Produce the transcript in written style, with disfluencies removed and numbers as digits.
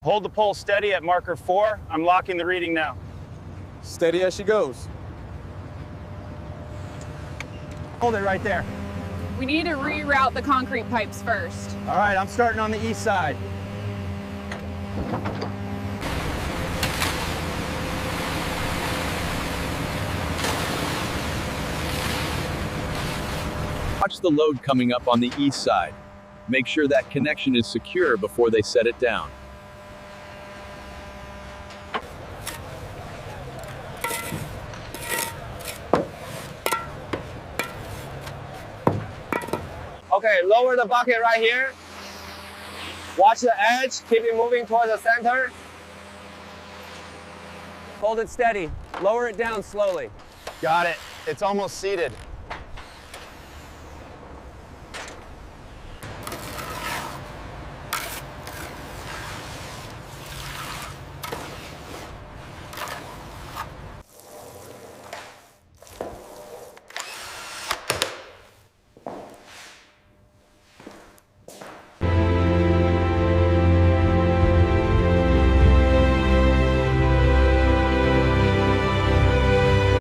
Hold the pole steady at marker 4. I'm locking the reading now. Steady as she goes. Hold it right there. We need to reroute the concrete pipes first. All right, I'm starting on the east side. Watch the load coming up on the east side. Make sure that connection is secure before they set it down. Okay, lower the bucket right here. Watch the edge, keep it moving towards the center. Hold it steady. Lower it down slowly. Got it. It's almost seated.